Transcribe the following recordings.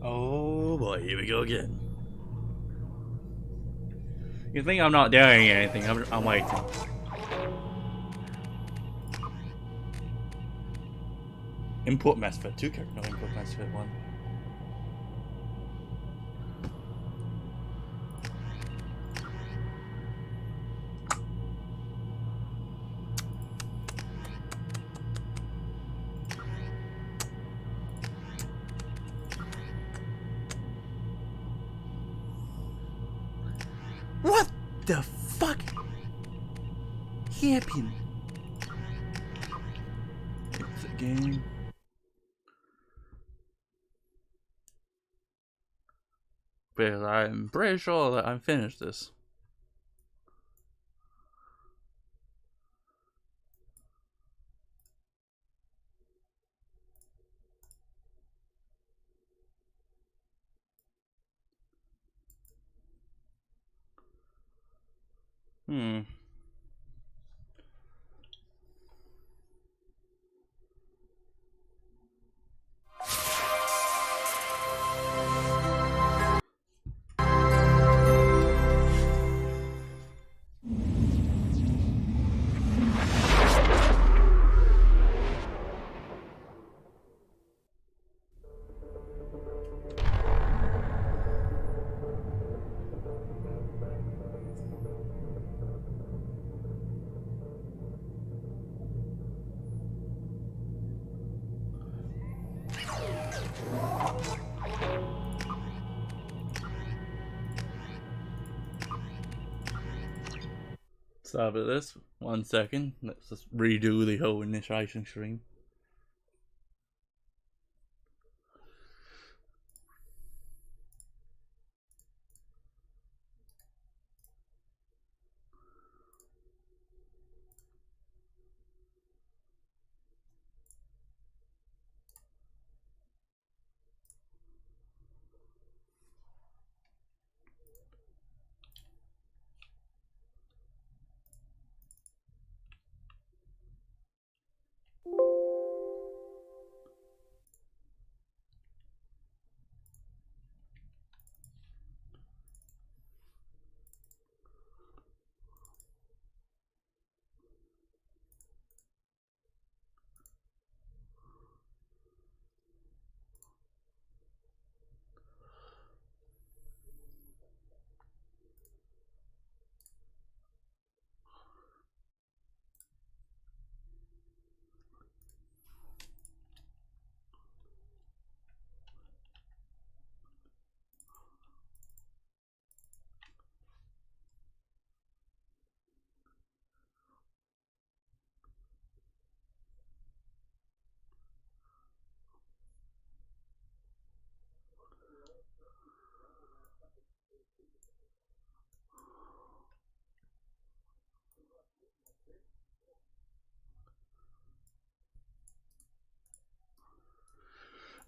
Oh boy, here we go again. You think I'm not doing anything? I'm waiting. Import MSFET 2 character, no import MSFET 1. What the fuck? Happen. Exit game. Because I'm pretty sure that I'm finished this. Hmm. Stop at this. 1 second. Let's just redo the whole initiation stream.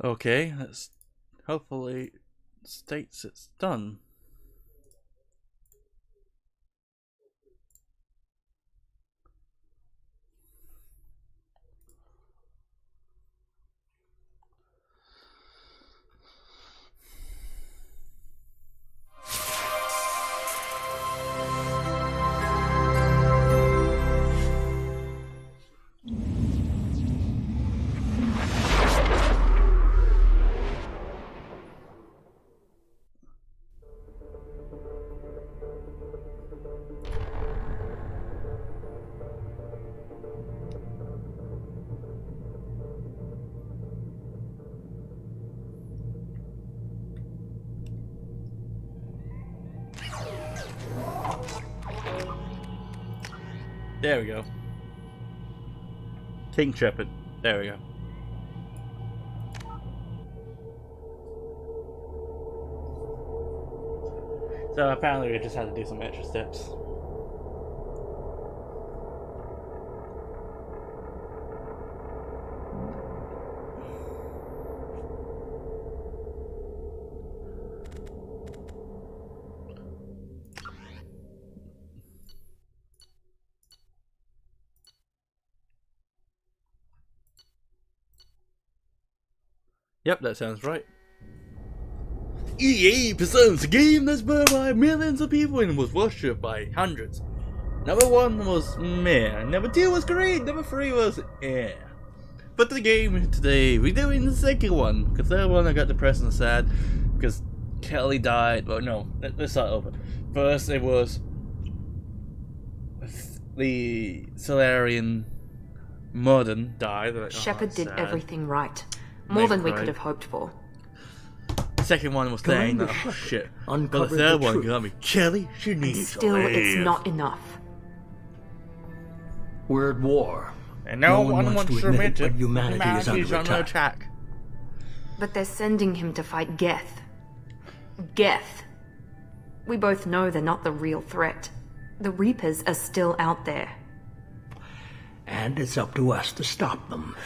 Okay, that's hopefully states it's done. There we go. King Shepherd. There we go. So apparently we just had to do some extra steps. Yep, that sounds right. EA presents a game that's played by millions of people and was worshipped by hundreds. Number 1 was meh, number 2 was great, number 3 was eh. But the game today, we're doing the second one, because the third one I got depressed and sad, because Kelly died. Well, no, let's start over. First, it was the Solarian Modern died. Like, Shepard did everything right. More than we could have hoped for. The second one was saying, oh shit. But the third one got me, Kelly, she needs to live. Still, it's not enough. We're at war. And no one wants to admit it. Humanity is under attack. But they're sending him to fight Geth. Geth. We both know they're not the real threat. The Reapers are still out there. And it's up to us to stop them.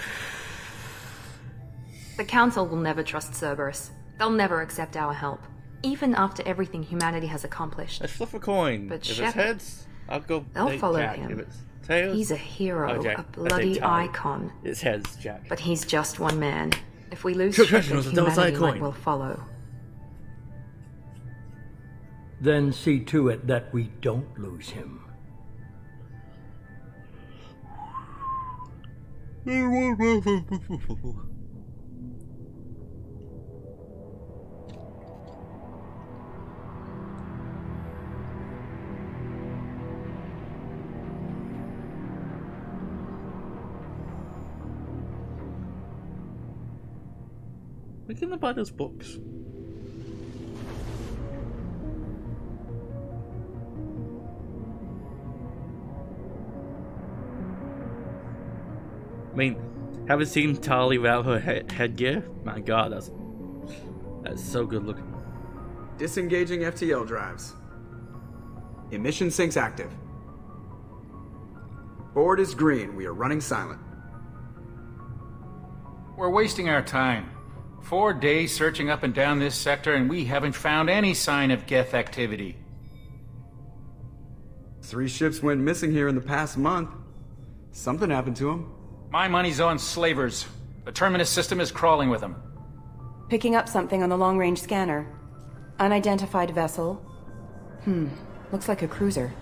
The Council will never trust Cerberus. They'll never accept our help. Even after everything humanity has accomplished. Let's flip a coin. But if Shepard, it's heads, I'll go. They'll follow Jack. him. If it's tails, he's a hero, okay. a bloody icon. It's heads, Jack. But he's just one man. If we lose Shepard, humanity might well follow. Then see to it that we don't lose him. We can buy those books. I mean, haven't seen Tali without her headgear? My god, that's so good looking. Disengaging FTL drives. Emission sinks active. Board is green. We are running silent. We're wasting our time. 4 days searching up and down this sector, and we haven't found any sign of Geth activity. 3 ships went missing here in the past month. Something happened to them. My money's on slavers. The Terminus system is crawling with them. Picking up something on the long-range scanner. Unidentified vessel. Looks like a cruiser.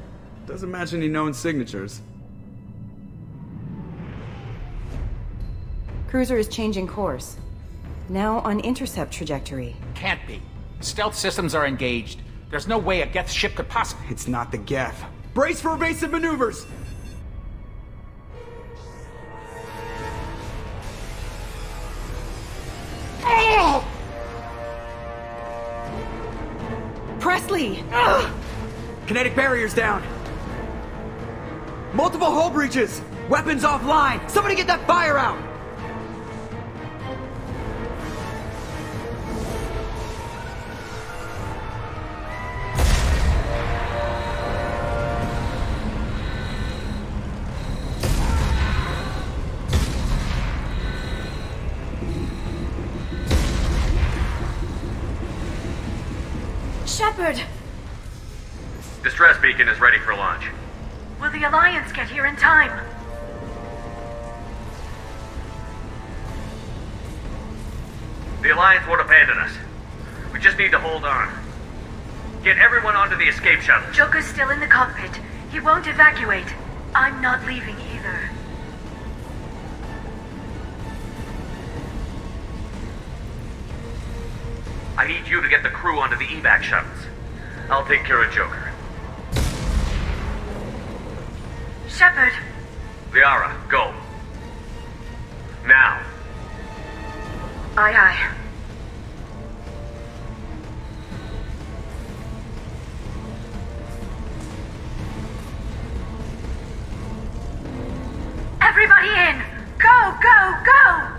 Doesn't match any known signatures. Cruiser is changing course. Now on intercept trajectory. Can't be. Stealth systems are engaged. There's no way a Geth ship could possibly... It's not the Geth. Brace for evasive maneuvers! Presley! Kinetic barriers down! Multiple hull breaches! Weapons offline! Somebody get that fire out! Shepard! Distress beacon is ready for launch. Will the Alliance get here in time? The Alliance won't abandon us. We just need to hold on. Get everyone onto the escape shuttle. Joker's still in the cockpit. He won't evacuate. I'm not leaving either. I need you to get the crew onto the evac shuttles. I'll take care of Joker. Shepard! Liara, go. Now. Aye, aye. Everybody in! Go, go, go!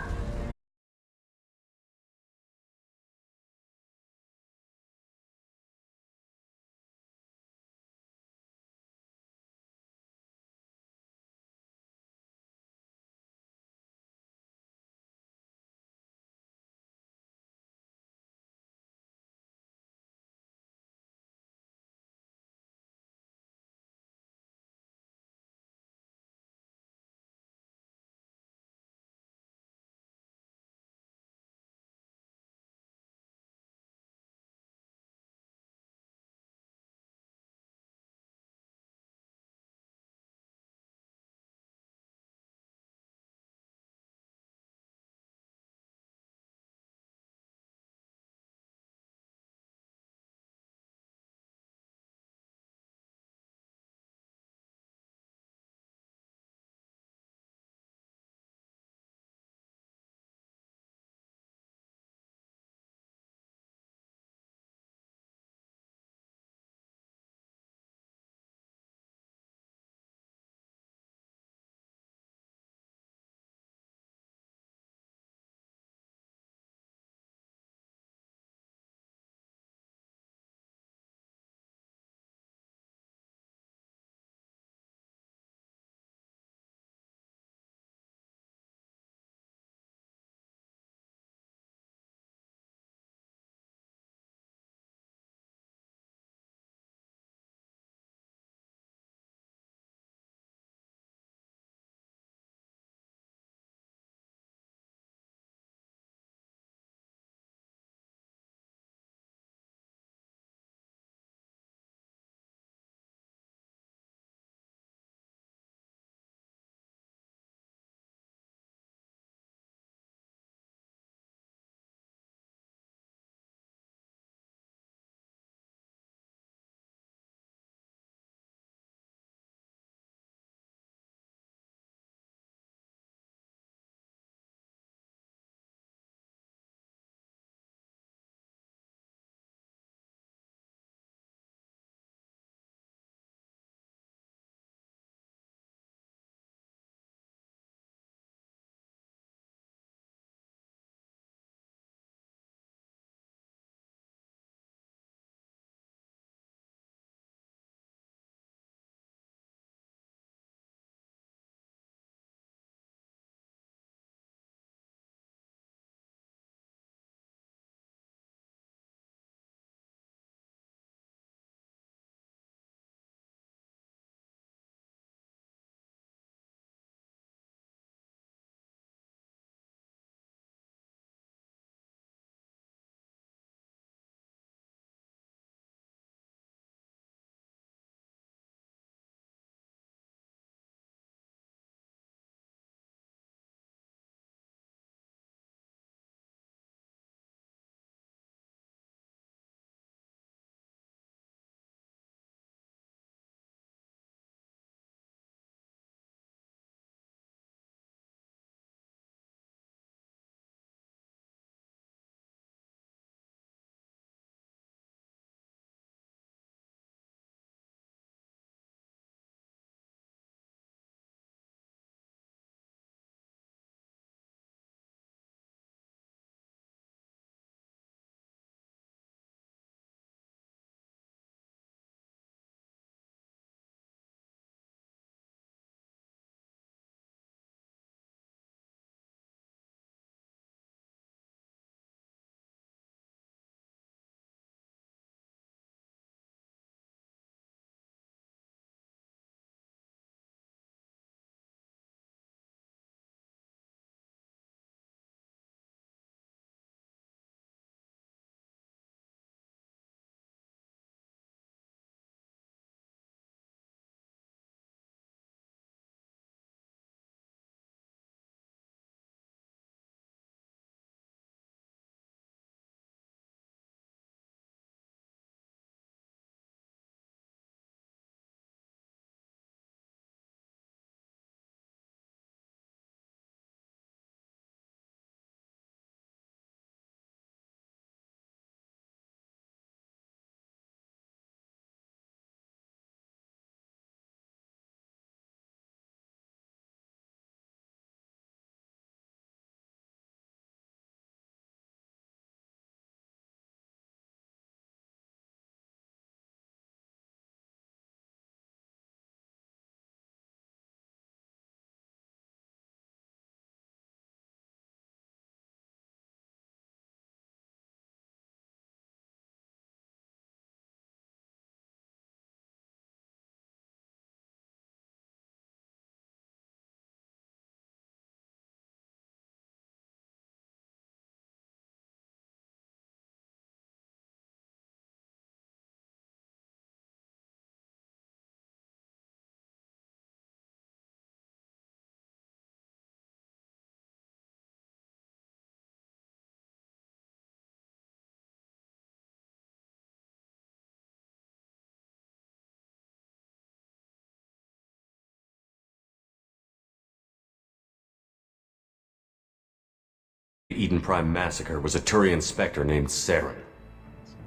Eden Prime massacre was a Turian Spectre named Saren.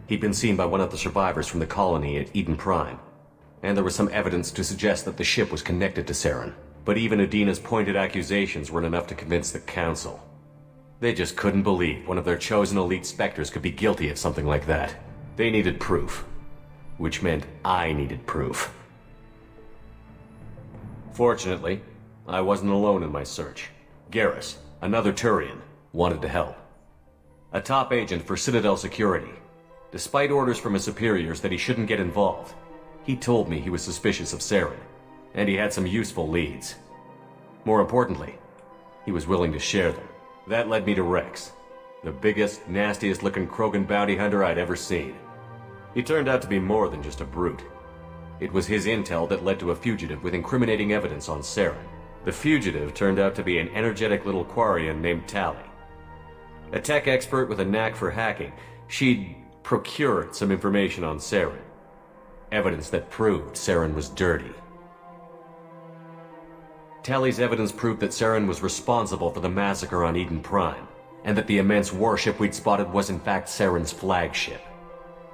He'd been seen by one of the survivors from the colony at Eden Prime, and there was some evidence to suggest that the ship was connected to Saren. But even Adina's pointed accusations weren't enough to convince the Council. They just couldn't believe one of their chosen elite Spectres could be guilty of something like that. They needed proof. Which meant I needed proof. Fortunately, I wasn't alone in my search. Garrus, another Turian, wanted to help. A top agent for Citadel Security. Despite orders from his superiors that he shouldn't get involved, he told me he was suspicious of Saren, and he had some useful leads. More importantly, he was willing to share them. That led me to Rex, the biggest, nastiest-looking Krogan bounty hunter I'd ever seen. He turned out to be more than just a brute. It was his intel that led to a fugitive with incriminating evidence on Saren. The fugitive turned out to be an energetic little Quarian named Tally. A tech expert with a knack for hacking, she'd procured some information on Saren. Evidence that proved Saren was dirty. Tally's evidence proved that Saren was responsible for the massacre on Eden Prime, and that the immense warship we'd spotted was in fact Saren's flagship.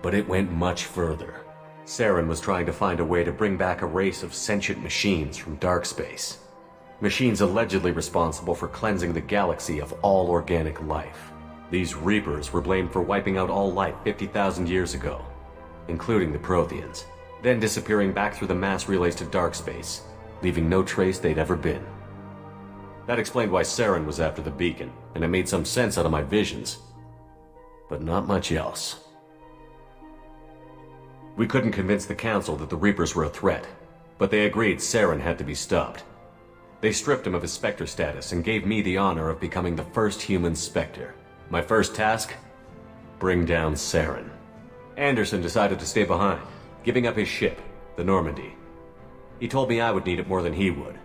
But it went much further. Saren was trying to find a way to bring back a race of sentient machines from dark space. Machines allegedly responsible for cleansing the galaxy of all organic life. These Reapers were blamed for wiping out all life 50,000 years ago, including the Protheans, then disappearing back through the mass relays to dark space, leaving no trace they'd ever been. That explained why Saren was after the beacon, and it made some sense out of my visions. But not much else. We couldn't convince the Council that the Reapers were a threat, but they agreed Saren had to be stopped. They stripped him of his Spectre status and gave me the honor of becoming the first human Spectre. My first task? Bring down Saren. Anderson decided to stay behind, giving up his ship, the Normandy. He told me I would need it more than he would.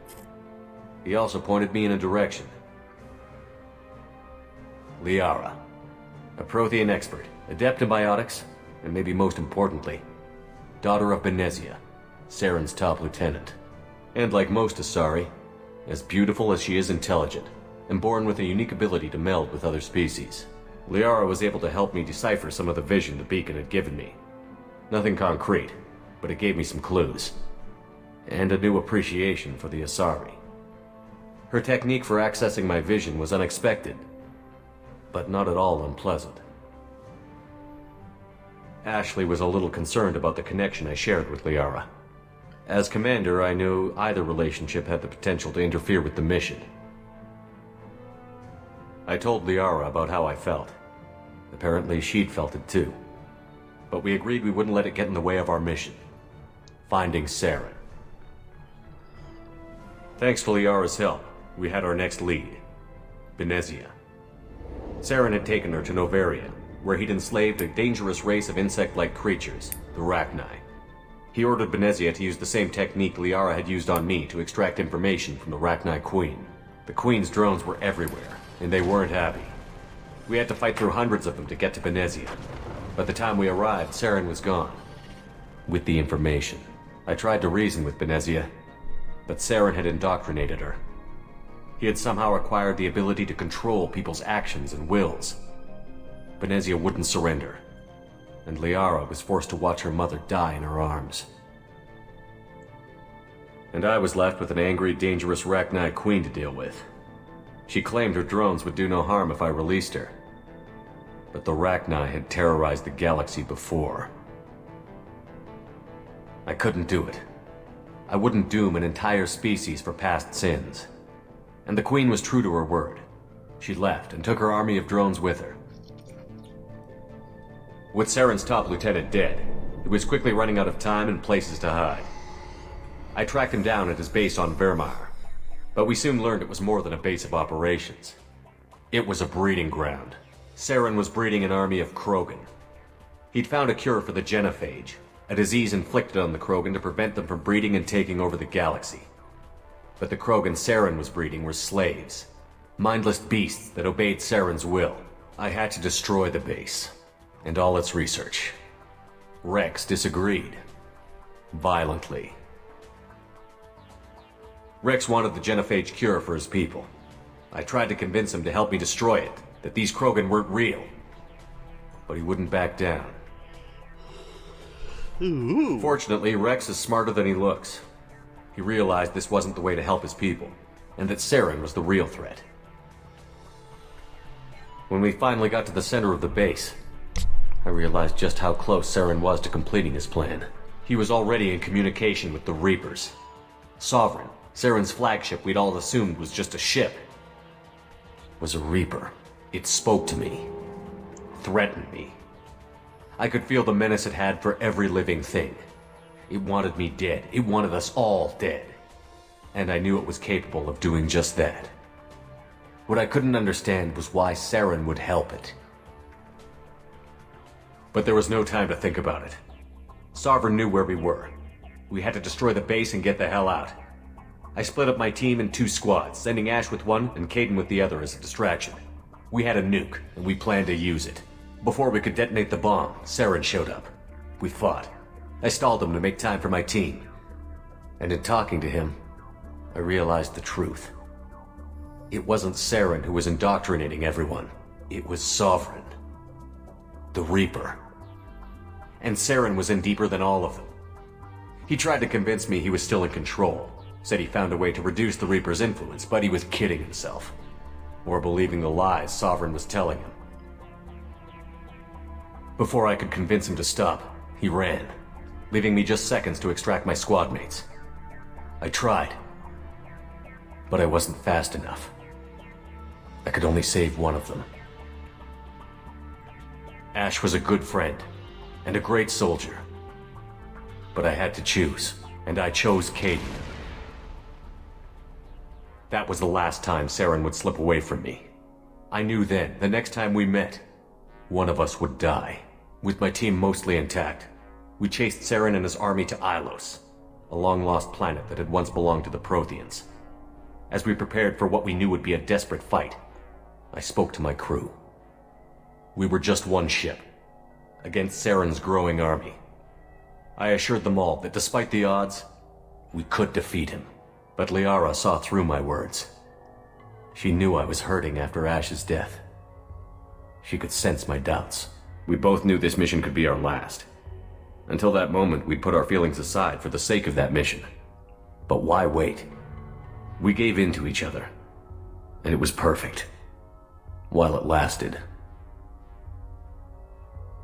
He also pointed me in a direction. Liara, a Prothean expert, adept in biotics, and maybe most importantly, daughter of Benezia, Saren's top lieutenant. And like most Asari, as beautiful as she is intelligent, and born with a unique ability to meld with other species. Liara was able to help me decipher some of the vision the beacon had given me. Nothing concrete, but it gave me some clues. And a new appreciation for the Asari. Her technique for accessing my vision was unexpected, but not at all unpleasant. Ashley was a little concerned about the connection I shared with Liara. As commander, I knew either relationship had the potential to interfere with the mission. I told Liara about how I felt. Apparently she'd felt it too. But we agreed we wouldn't let it get in the way of our mission. Finding Saren. Thanks to Liara's help, we had our next lead. Benezia. Saren had taken her to Novaria, where he'd enslaved a dangerous race of insect-like creatures, the Rachni. He ordered Benezia to use the same technique Liara had used on me to extract information from the Rachni Queen. The Queen's drones were everywhere, and they weren't happy. We had to fight through hundreds of them to get to Benezia. By the time we arrived, Saren was gone. With the information. I tried to reason with Benezia, but Saren had indoctrinated her. He had somehow acquired the ability to control people's actions and wills. Benezia wouldn't surrender, and Liara was forced to watch her mother die in her arms. And I was left with an angry, dangerous Rachni Queen to deal with. She claimed her drones would do no harm if I released her. But the Rachni had terrorized the galaxy before. I couldn't do it. I wouldn't doom an entire species for past sins. And the Queen was true to her word. She left and took her army of drones with her. With Saren's top lieutenant dead, he was quickly running out of time and places to hide. I tracked him down at his base on Vermeer, but we soon learned it was more than a base of operations. It was a breeding ground. Saren was breeding an army of Krogan. He'd found a cure for the genophage, a disease inflicted on the Krogan to prevent them from breeding and taking over the galaxy. But the Krogan Saren was breeding were slaves, mindless beasts that obeyed Saren's will. I had to destroy the base, and all its research. Rex disagreed. Violently. Rex wanted the genophage cure for his people. I tried to convince him to help me destroy it, that these Krogan weren't real. But he wouldn't back down. Ooh. Fortunately, Rex is smarter than he looks. He realized this wasn't the way to help his people, and that Saren was the real threat. When we finally got to the center of the base, I realized just how close Saren was to completing his plan. He was already in communication with the Reapers. Sovereign, Saren's flagship we'd all assumed was just a ship, was a Reaper. It spoke to me, threatened me. I could feel the menace it had for every living thing. It wanted me dead. It wanted us all dead. And I knew it was capable of doing just that. What I couldn't understand was why Saren would help it. But there was no time to think about it. Sovereign knew where we were. We had to destroy the base and get the hell out. I split up my team in 2 squads, sending Ash with one and Caden with the other as a distraction. We had a nuke, and we planned to use it. Before we could detonate the bomb, Saren showed up. We fought. I stalled him to make time for my team. And in talking to him, I realized the truth. It wasn't Saren who was indoctrinating everyone. It was Sovereign. The Reaper. And Saren was in deeper than all of them. He tried to convince me he was still in control. Said he found a way to reduce the Reaper's influence, but he was kidding himself. Or believing the lies Sovereign was telling him. Before I could convince him to stop, he ran, leaving me just seconds to extract my squad mates. I tried, but I wasn't fast enough. I could only save one of them. Ash was a good friend, and a great soldier. But I had to choose, and I chose Caden. That was the last time Saren would slip away from me. I knew then, the next time we met, one of us would die. With my team mostly intact, we chased Saren and his army to Ilos, a long-lost planet that had once belonged to the Protheans. As we prepared for what we knew would be a desperate fight, I spoke to my crew. We were just one ship, against Saren's growing army. I assured them all that despite the odds, we could defeat him. But Liara saw through my words. She knew I was hurting after Ash's death. She could sense my doubts. We both knew this mission could be our last. Until that moment, we'd put our feelings aside for the sake of that mission. But why wait? We gave in to each other, and it was perfect. While it lasted.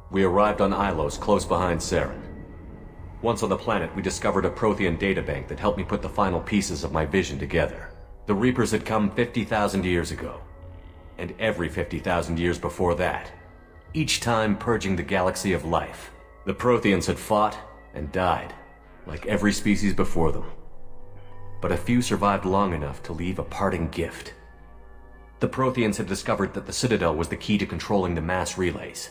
We arrived on Ilos close behind Saren. Once on the planet, we discovered a Prothean databank that helped me put the final pieces of my vision together. The Reapers had come 50,000 years ago, and every 50,000 years before that, each time purging the galaxy of life. The Protheans had fought and died, like every species before them. But a few survived long enough to leave a parting gift. The Protheans had discovered that the Citadel was the key to controlling the mass relays.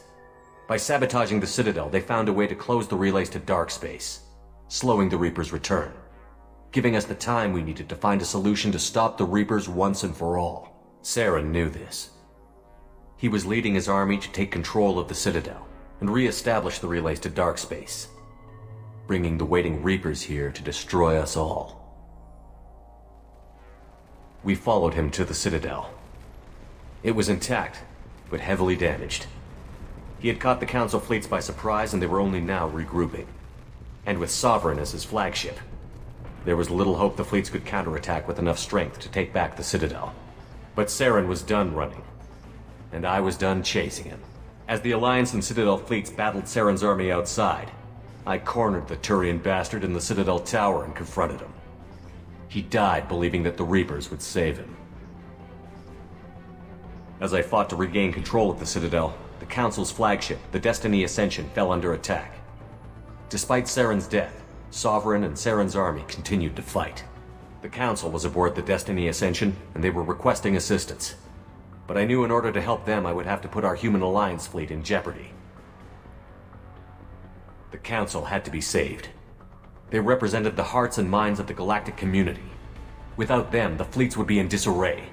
By sabotaging the Citadel, they found a way to close the relays to dark space, slowing the Reapers' return, giving us the time we needed to find a solution to stop the Reapers once and for all. Saren knew this. He was leading his army to take control of the Citadel and re-establish the relays to dark space, bringing the waiting Reapers here to destroy us all. We followed him to the Citadel. It was intact, but heavily damaged. He had caught the Council fleets by surprise, and they were only now regrouping. And with Sovereign as his flagship, there was little hope the fleets could counterattack with enough strength to take back the Citadel. But Saren was done running, and I was done chasing him. As the Alliance and Citadel fleets battled Saren's army outside, I cornered the Turian bastard in the Citadel tower and confronted him. He died believing that the Reapers would save him. As I fought to regain control of the Citadel, the Council's flagship, the Destiny Ascension, fell under attack. Despite Saren's death, Sovereign and Saren's army continued to fight. The Council was aboard the Destiny Ascension, and they were requesting assistance. But I knew in order to help them, I would have to put our Human Alliance fleet in jeopardy. The Council had to be saved. They represented the hearts and minds of the galactic community. Without them, the fleets would be in disarray.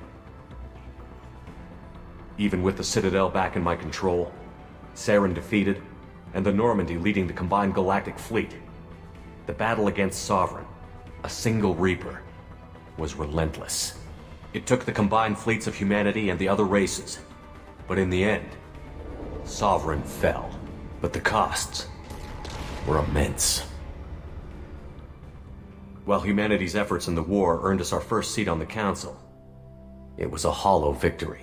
Even with the Citadel back in my control, Saren defeated, and the Normandy leading the combined galactic fleet, the battle against Sovereign, a single Reaper, was relentless. It took the combined fleets of humanity and the other races, But in the end, Sovereign fell. But the costs were immense. While humanity's efforts in the war earned us our first seat on the Council, it was a hollow victory.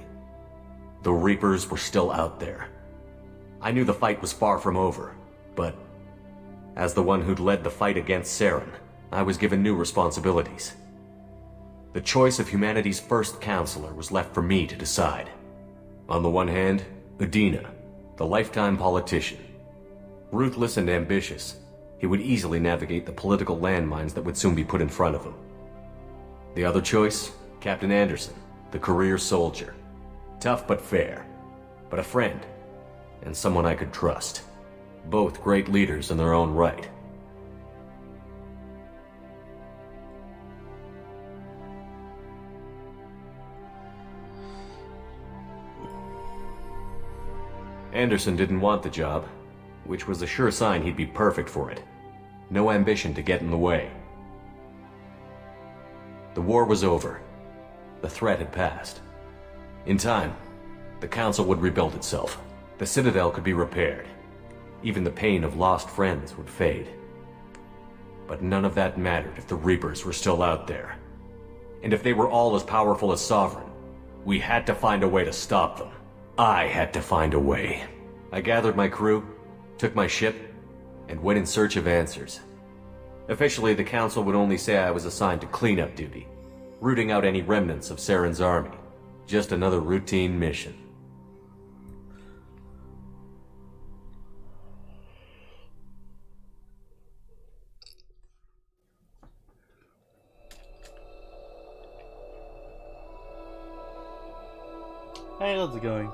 The Reapers were still out there. I knew the fight was far from over, but as the one who'd led the fight against Saren, I was given new responsibilities. The choice of humanity's first counselor was left for me to decide. On the one hand, Udina, the lifetime politician. Ruthless and ambitious, he would easily navigate the political landmines that would soon be put in front of him. The other choice, Captain Anderson, the career soldier. Tough but fair, but a friend, and someone I could trust. Both great leaders in their own right. Anderson didn't want the job, which was a sure sign he'd be perfect for it. No ambition to get in the way. The war was over. The threat had passed. In time, the Council would rebuild itself. The Citadel could be repaired. Even the pain of lost friends would fade. But none of that mattered if the Reapers were still out there. And if they were all as powerful as Sovereign, we had to find a way to stop them. I had to find a way. I gathered my crew, took my ship, and went in search of answers. Officially, the Council would only say I was assigned to cleanup duty, rooting out any remnants of Saren's army. Just another routine mission. Hey, how's it going?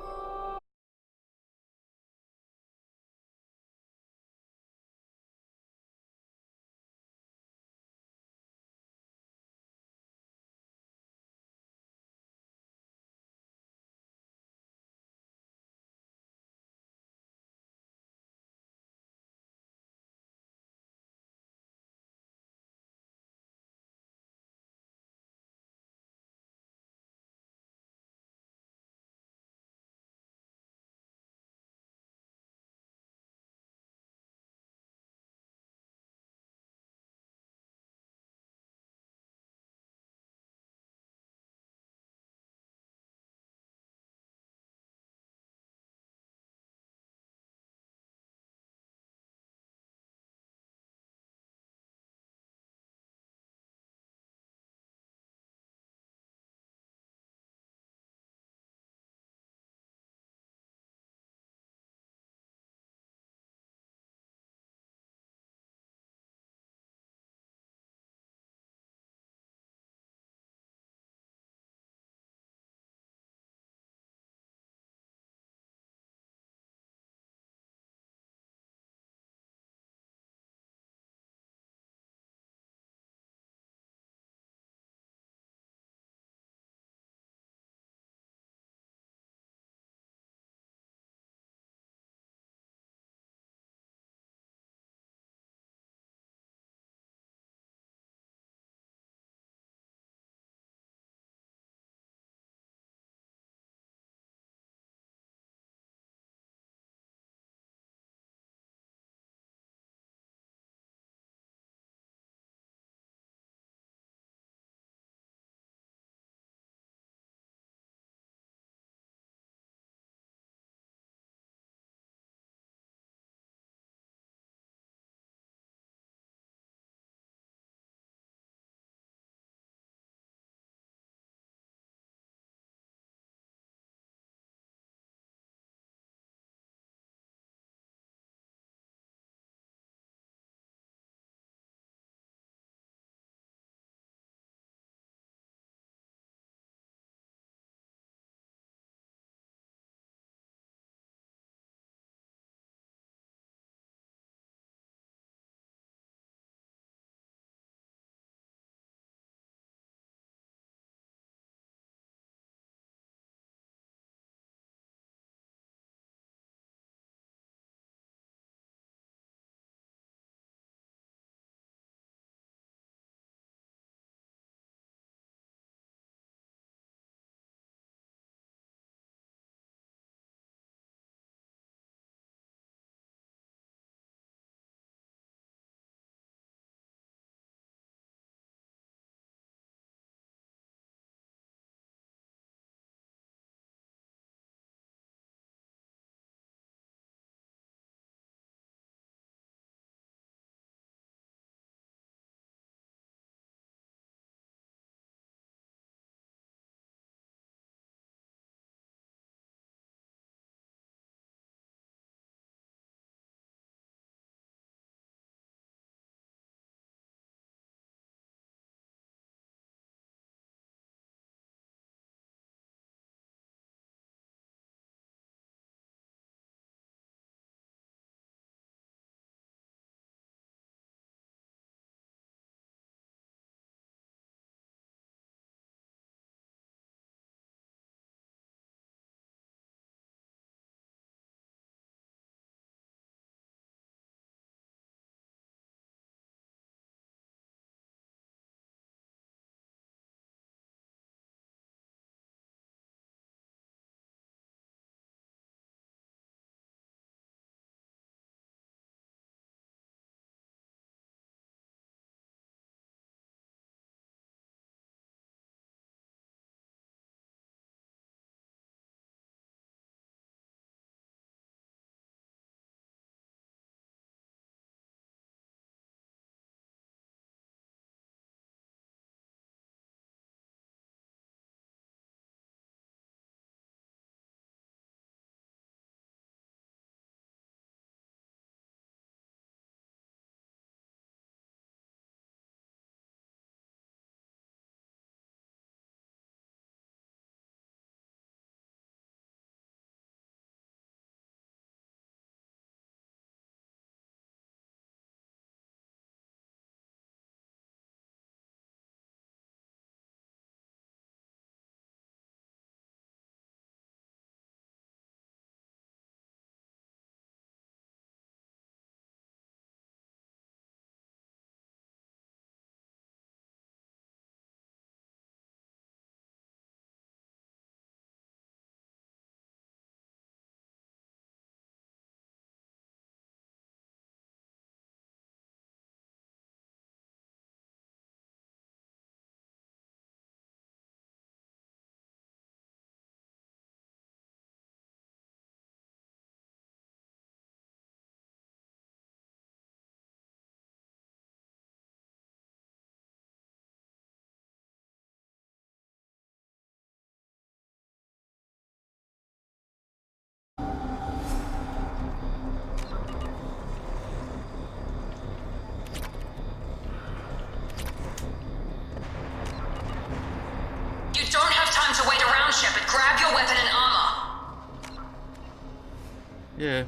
Yeah.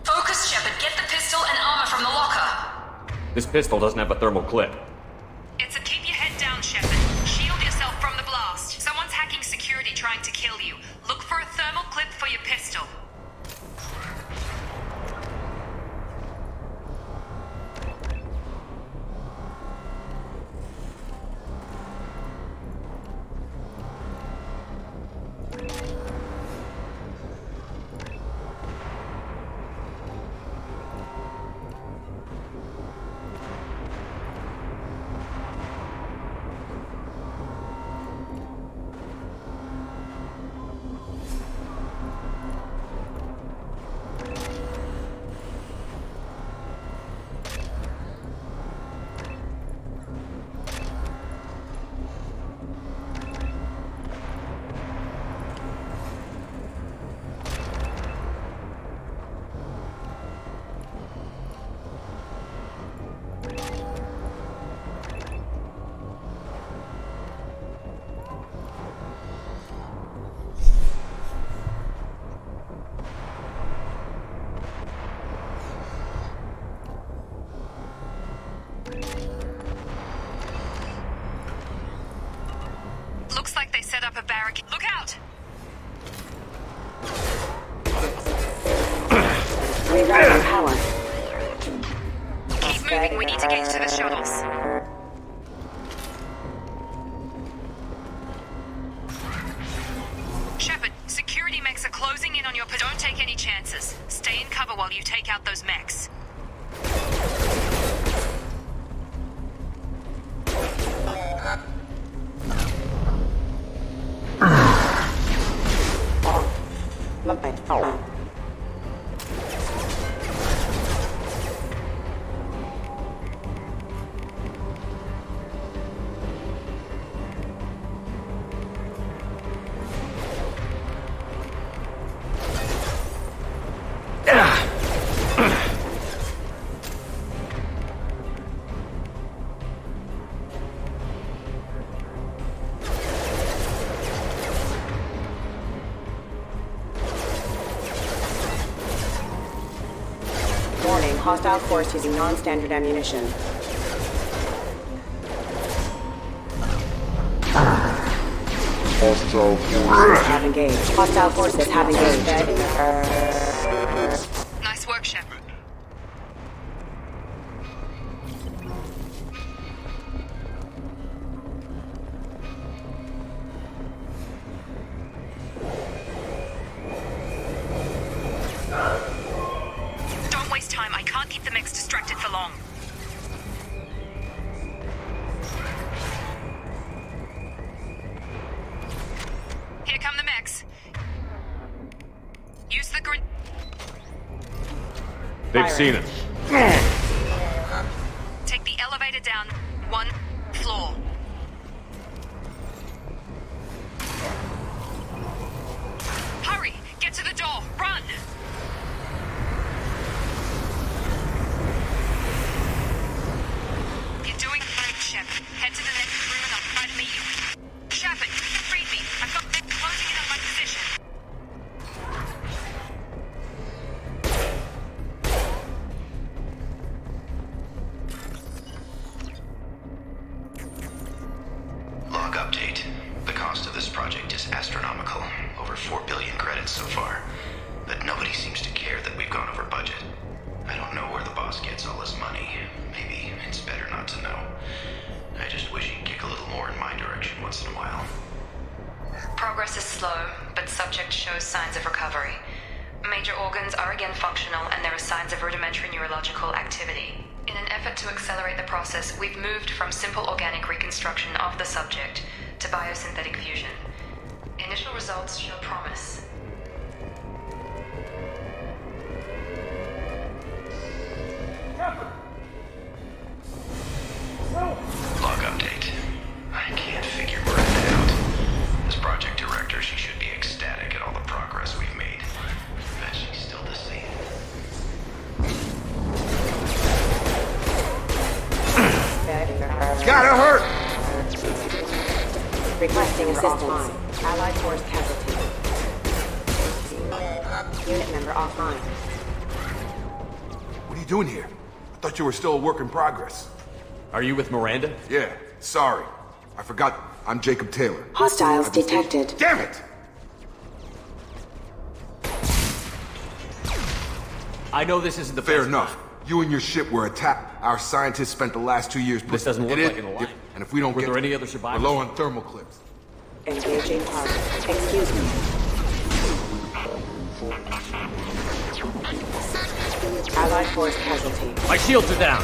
Focus, Shepard. Get the pistol and armor from the locker. This pistol doesn't have a thermal clip. It's a keep your head down, Shepard. Shield yourself from the blast. Someone's hacking security trying to kill you. Look for a thermal clip for your pistol. Looks like they set up a barricade. Look out! Rerouting power. Keep moving, we need to get to the shuttles. Shepard, security mechs are closing in on your... Don't take any chances. Stay in cover while you take out those mechs. Warning, hostile force using non-standard ammunition. Hostile Forces have engaged. Hostile forces have engaged. Nice work, Shepard. Don't waste time. I can't keep the mechs distracted for long. Here come the mechs. Use the grenade. They've seen us. Take the elevator down 1 floor. Hurry! Get to the door! Run! You're doing great, Shep. Head to the next room and I'll try to meet you. Shepard, read me. I've got them closing in on my position. Log update. The cost of this project is astronomical. Over 4 billion credits so far. But nobody seems to care that we've gone over budget. I don't know where the boss gets all his money. Maybe it's better not to know. I just wish he'd kick a little more in my direction once in a while. Progress is slow, but subject shows signs of recovery. Major organs are again functional, and there are signs of rudimentary neurological activity. In an effort to accelerate the process, we've moved from simple organic reconstruction of the subject to biosynthetic fusion. Initial results show promise. Log update. I can't figure where it out. This project director, she should be ecstatic at all the progress we've made. But she's still the same. It's gotta hurt! Requesting assistance. Allied force casualty. transmitter offline. What are you doing here? I thought you were still a work in progress. Are you with Miranda? Yeah, sorry. I forgot. I'm Jacob Taylor. Hostiles detected. Damn it! I know this isn't the Fair best enough. time. You and your ship were attacked. Our scientists spent the last 2 years... This doesn't look like an alliance. And if we don't Were get... there any other survivors? We're low on thermal clips. Engaging target. Excuse me. Allied force casualty. My shields are down.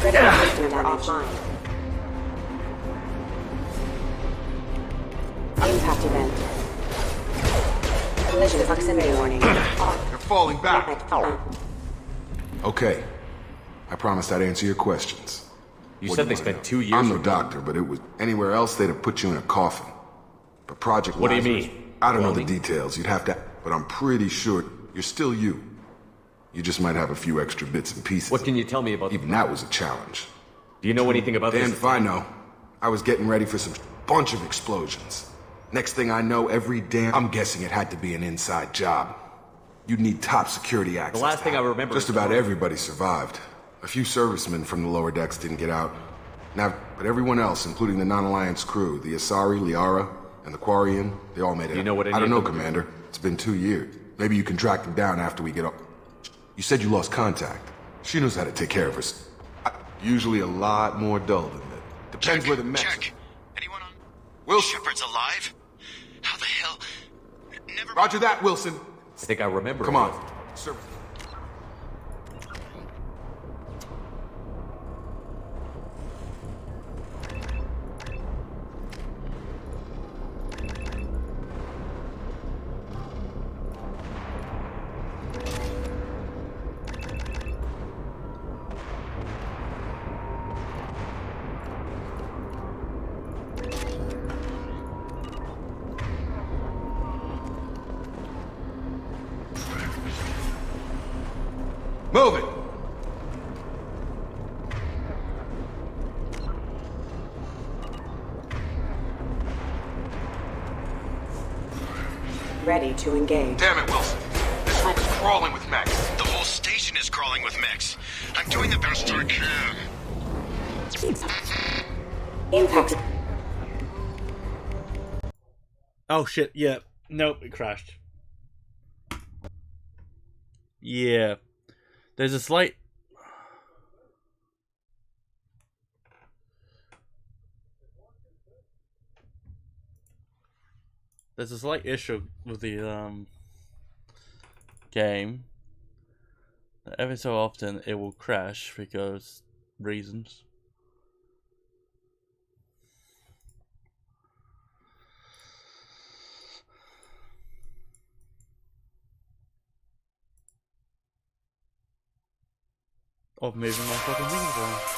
Critical transmitter offline. Impact event. Collision proximity warning. They're falling back. Okay. I promised I'd answer your questions. You What said do they wanna spent know? 2 years... I'm no doctor, but it was... Anywhere else, they'd have put you in a coffin. But Project What do you Lazarus, mean? I don't know the Welding? details. You'd have to... But I'm pretty sure you're still you. You just might have a few extra bits and pieces. What can you tell me about... Even that was a challenge. Do you know anything about Damn this? if I know. I was getting ready for some bunch of explosions. Next thing I know, every damn... I'm guessing it had to be an inside job. You'd need top security access. The last thing I remember... Just about everybody survived. A few servicemen from the lower decks didn't get out. Now, but everyone else, including the non-alliance crew, the Asari, Liara, and the Quarian, they all made it. You know what any I don't of know, them- Commander. It's been 2 years. Maybe you can track them down after we get up. You said you lost contact. She knows how to take care of us. Usually a lot more dull than that. Depends where the mess. Check. Anyone on? Wilson. Shepard's alive? How the hell? Never. Roger that, Wilson. I think I remember. Come on. Sir. Move it! Ready to engage. Damn it, Wilson. This room is crawling with mechs. The whole station is crawling with mechs. I'm doing the best I can. Impact. Oh shit, yeah. Nope, it crashed. Yeah. There's a slight... There's a slight issue with the game. Every so often it will crash because reasons. Of moving my fucking things around.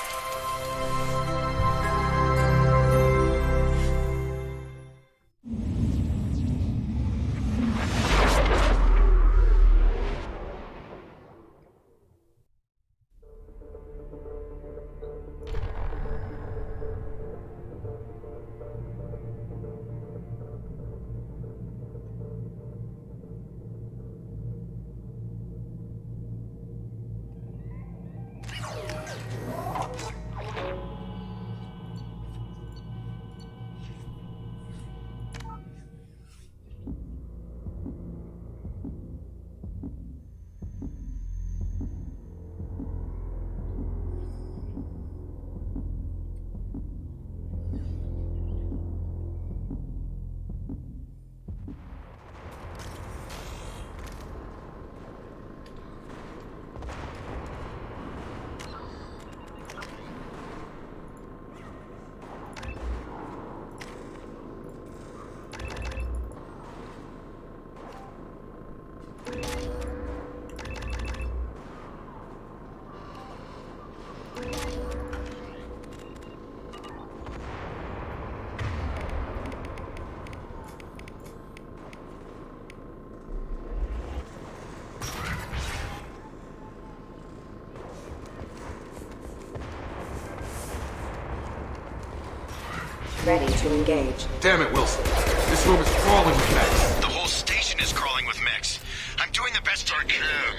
Ready to engage. Damn it, Wilson. This room is crawling with mechs. The whole station is crawling with mechs. I'm doing doing the best I can.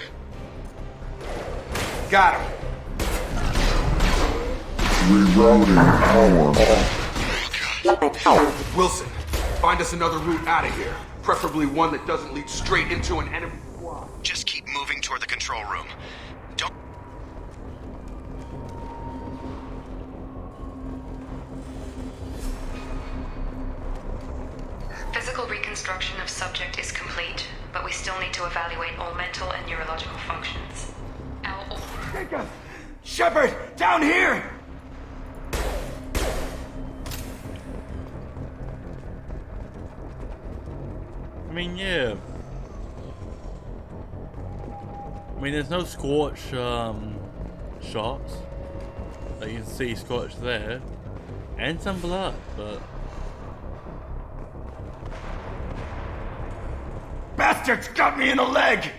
Got him. Rerouting power. Wilson, find us another route out of here. Preferably one that doesn't lead straight into an enemy squad. Just keep moving toward the control room. Don't... Physical reconstruction of subject is complete, but we still need to evaluate all mental and neurological functions. Jacob! Shepard! Down here! I mean, yeah. I mean, there's no Scorch shots. Like you can see Scorch there. And some blood, but... Bastards got me in the leg!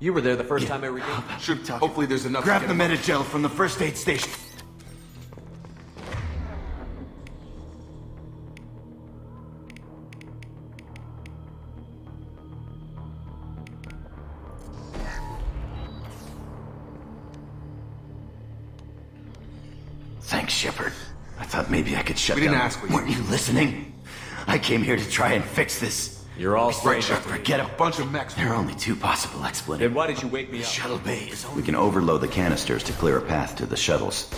You were there the first time I regained. Hopefully there's enough. Grab the Metagel from the first aid station. Thanks, Shepard. I thought maybe I could shut down. We didn't ask for you. Weren't you listening? I came here to try and fix this. You're all strangers. Forget a bunch of mechs. There are only two possible explanations. Then why did you wake me up? Shuttle bay is only... We can overload the canisters to clear a path to the shuttles.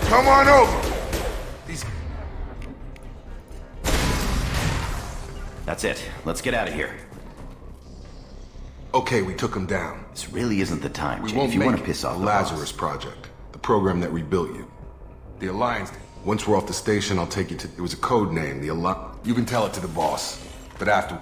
Come on over. These... That's it. Let's get out of here. Okay, we took him down. This really isn't the time, We Jay. won't If you make want to piss off the the Lazarus boss. Project, the program that rebuilt you. The Alliance. Once we're off the station, I'll take you to... It was a code name, the Alliance. You can tell it to the boss. But after...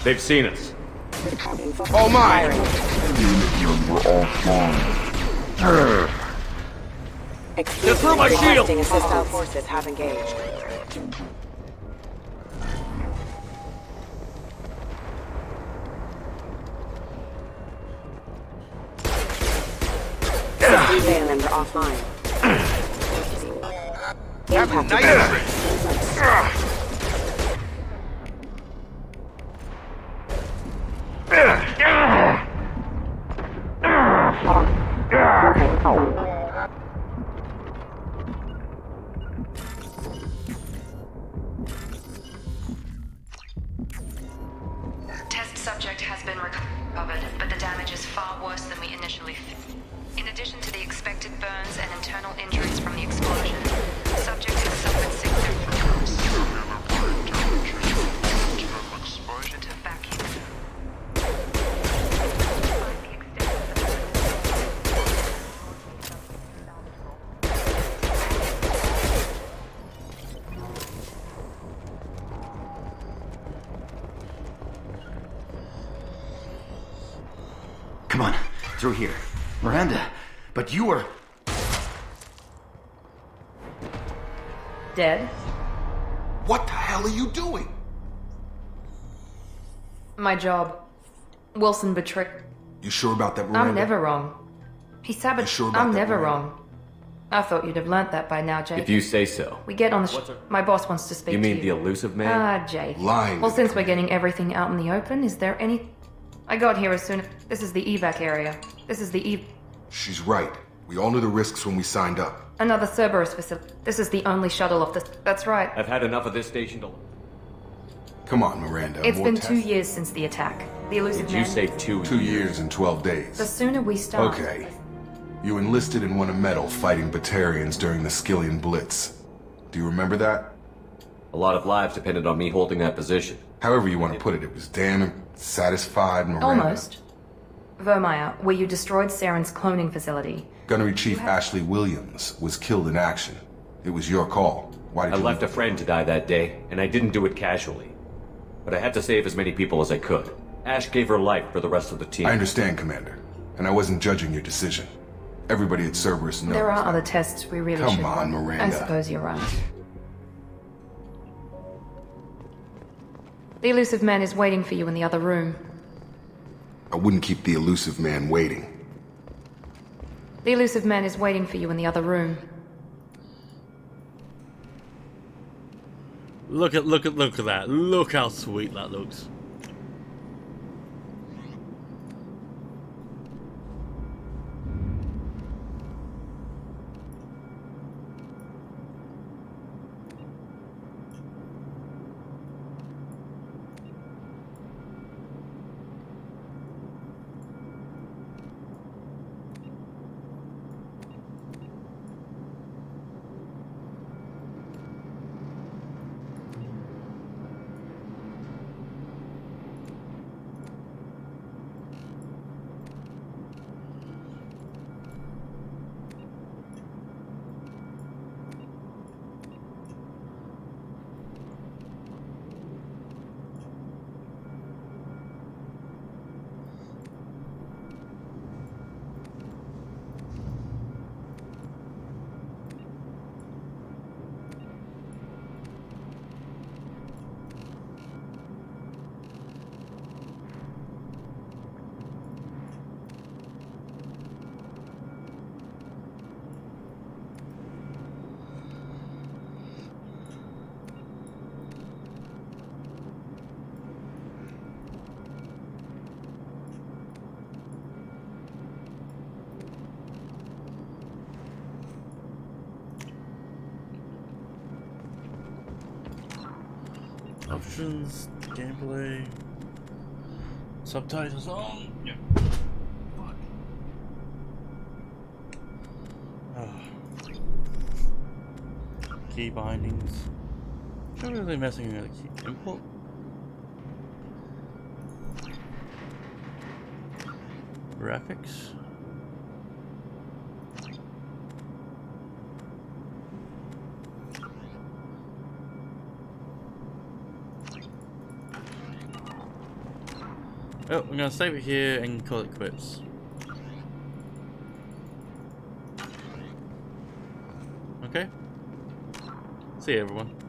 They've seen us. Oh my! Get through my shield! Hostile forces have engaged. Safety vehicles are offline. Test subject has been recovered, but the damage is far worse than we initially feared. In addition to the expected burns and internal injuries from the explosion, the subject has suffered significant exposure to vacuum. Come on, through here. Miranda, but you were... Dead? What the hell are you doing? My job. Wilson betrayed. You sure about that, Miranda? I'm never wrong. He sabotaged. sure about I'm that, never Miranda? wrong. I thought you'd have learnt that by now, Jake. If you say so. We get on the My boss wants to speak You to mean you. the elusive man? Ah, Jake. Lying. Well, since we're getting everything out in the open, is there any... I got here as soon as... This is the evac area. This is the She's right. We all knew the risks when we signed up. Another Cerberus facility. This is the only shuttle off the... That's right. I've had enough of this station to... Come on, Miranda. It's more been tests. 2 years since the attack. The elusive Did you man... say 2 2 years and 12 days. The sooner we start... Okay. You enlisted and won a medal fighting Batarians during the Skillian Blitz. Do you remember that? A lot of lives depended on me holding that position. However you want to put it, it was damn satisfied, Miranda. Almost. Vermeer, where you destroyed Saren's cloning facility. Gunnery Chief Ashley Williams was killed in action. It was your call. Why did I you left a friend to die that day, and I didn't do it casually. But I had to save as many people as I could. Ash gave her life for the rest of the team. I understand, Commander. And I wasn't judging your decision. Everybody at Cerberus knows. There are other tests we really should... Come on, Miranda. I suppose you're right. The elusive man is waiting for you in the other room. I wouldn't keep the elusive man waiting. The elusive man is waiting for you in the other room. Look at that. Look how sweet that looks. Options, gameplay, subtitles on. Yep. Fuck. Key bindings. Not really messing with the key input. Graphics. Oh, we're gonna save it here and call it quits. Okay. See you, everyone.